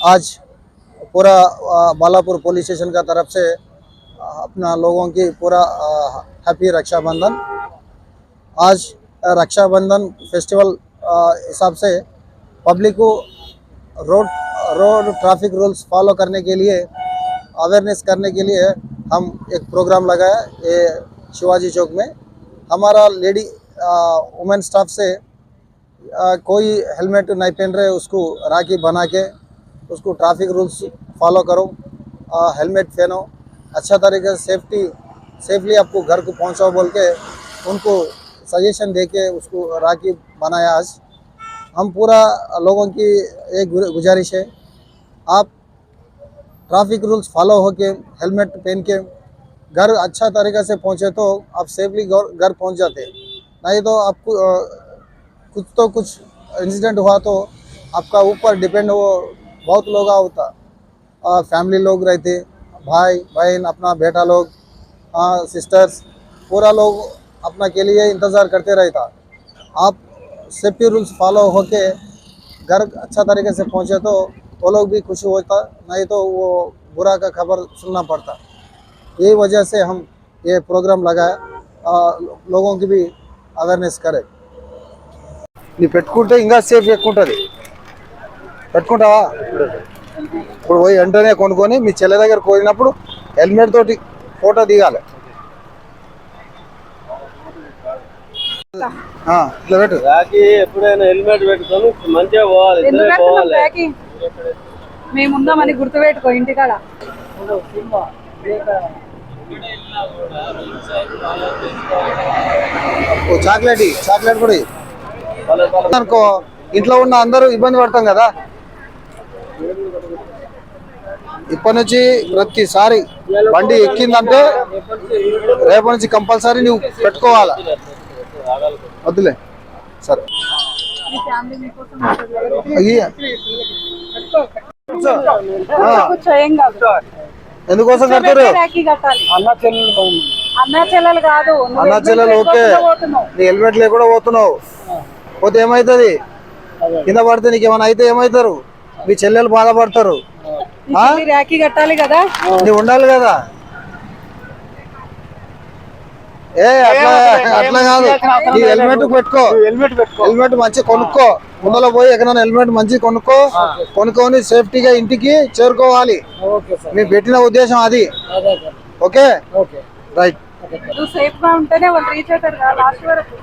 आज पूरा Balapur police station का तरफ से अपना लोगों की पूरा हैप्पी रक्षाबंधन। आज रक्षाबंधन फेस्टिवल हिसाब से पब्लिक को road road traffic rules follow करने के लिए, अवेयरनेस करने के लिए हम एक प्रोग्राम लगाया ये शिवाजी चौक में। हमारा लेडी वुमेन स्टाफ से कोई हेलमेट नहीं पहन रहे उसको राखी बना के उसको ट्रैफिक रूल्स फॉलो करो, हेलमेट पहनो, अच्छा तरीके से सेफली आपको घर को पहुंचाओ बोल के उनको सजेशन दे के उसको राखी बनाया। आज हम पूरा लोगों की एक गुजारिश है, आप ट्रैफिक रूल्स फॉलो होके हेलमेट पहन के घर अच्छा तरीके से पहुंचे तो आप सेफली घर पहुंच जाते। नहीं तो आपको कुछ इंसिडेंट हुआ तो आपका ऊपर डिपेंड हो, बहुत लोग होता, फैमिली लोग रहते, भाई बहन अपना बेटा लोग, सिस्टर्स, पूरा लोग अपना के लिए इंतज़ार करते रहता। आप सेफ्टी रूल्स फॉलो होके घर अच्छा तरीके से पहुंचे तो वो लोग भी खुशी होता, नहीं तो वो बुरा का खबर सुनना पड़ता। यही वजह से हम ये प्रोग्राम लगाया, लोगों की भी अवेयरनेस करें। నీ పెట్టుకుంటే ఇంకా సేఫ్ ఎక్కువ ఉంటుంది, పెట్టుకుంటావా? ఇప్పుడు పోయి వెంటనే కొనుక్కొని మీ చెల్లె దగ్గర పోయినప్పుడు హెల్మెట్ తోటి ఫోటో దిగాలి. ఇట్లా పెట్టు. ఎప్పుడైనా హెల్మెట్ పెట్టుకొని మంచిగా పోవాలి. మేమున్నామని గుర్తుపెట్టుకో ఇంటికాడ. చాక్లెట్ కూడా అనుకో, ఇంట్లో ఉన్న అందరూ ఇబ్బంది పడతాం కదా. ఇప్పటి నుంచి ప్రతిసారి బండి ఎక్కిందంటే రేపటి నుంచి కంపల్సరీ నువ్వు పెట్టుకోవాలా. వద్దులే సరే. ఎందుకోసం కడతారు? అన్నా చెల్లెలు కాదు, అన్నా చెల్లెలు ఓకే, నీ హెల్మెట్ లేకుండా పోతున్నావు, పోతే ఏమవుతుంది? కింద పడితే నీకు ఏమైనా అయితే ఏమవుతారు? మీ చెల్లెలు బాధపడతారు. రాఖీ కట్టాలి కదా, నువ్వు ఉండాలి కదా. అట్లా కాదు, నీ హెల్మెట్ పెట్టుకో, హెల్మెట్ మంచిగా కొనుక్కో, ముందర పోయి ఎక్కడైనా హెల్మెట్ మంచిగా కొనుక్కొని సేఫ్టీగా ఇంటికి చేరుకోవాలి. మేము పెట్టిన ఉద్దేశం అది. Okay right. నువ్వు సేఫ్ గా ఉంటేనే వాళ్ళు రీచ్ అవుతారు కదా లాస్ట్ వరకు.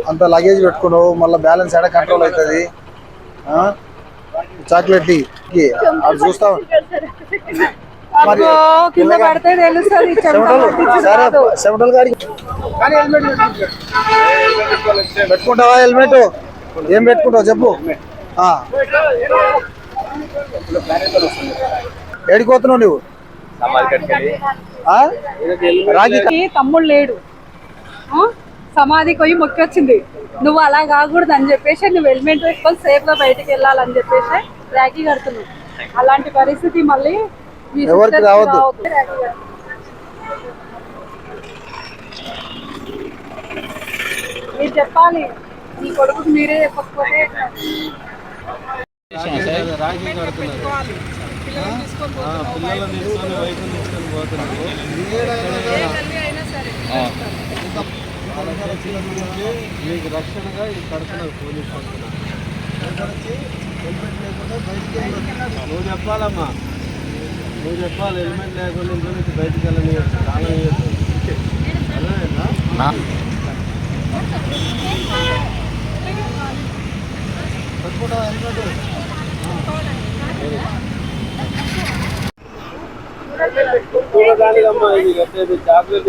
అంత లగేజ్ పెట్టుకున్నావు, మళ్ళీ బ్యాలెన్స్ ఎడ కంట్రోల్ అవుతుంది. చాక్లెట్ చూస్తావు మరి కింద పడితే తెలుస్తుంది. చెమటలు గారికి పెట్టుకుంటావా హెల్మెట్? ఏం పెట్టుకుంటావు చెప్పు. ఏడిపోతున్నావు నువ్వు? రాఖీ తమ్ముడు లేడు, సమాధి పోయి మొక్కొచ్చింది. నువ్వు అలా కాకూడదు అని చెప్పేసి నువ్వు హెల్మెట్ పెట్టుకొని సేఫ్ గా బయటకు వెళ్ళాలని చెప్పేసి రాఖీ కడుతున్నావు. అలాంటి పరిస్థితి మళ్ళీ ఎవరికి రావద్దు. మీరు చెప్పాలి, మీ కొడుకు మీరే చెప్పకపోతే రాఖీ కడుతున్నారు, పిల్లలను తీసుకొని వైపుని తీసుకొని పోతున్నారు. మీకు రక్షణగా ఇది కడుతున్నారు పోలీసు. నువ్వు చెప్పాలమ్మా, నువ్వు చెప్పాలి, హెల్మెట్ లేకుండా ఇంట్లో నుంచి బయటకు వెళ్ళనియచ్చు, చాలా దానికమ్మా ఇది కట్టేది చాక్లెట్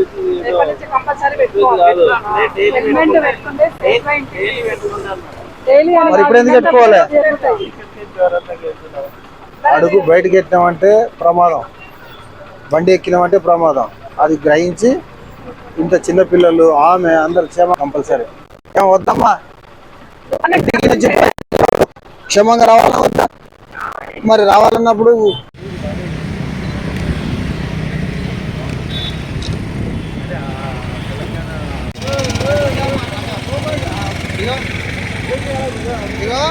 ఇప్పుడు ఎందుకు పెట్టుకోవాలి? అడుగు బయటకు ఎక్కినామంటే ప్రమాదం, బండి ఎక్కినామంటే ప్రమాదం. అది గ్రహించి ఇంత చిన్నపిల్లలు ఆమె అందరు క్షేమ కంపల్సరీ. ఏం వద్దమ్మా, క్షేమంగా రావాలా వద్దా? మరి రావాలన్నప్పుడు ఇగో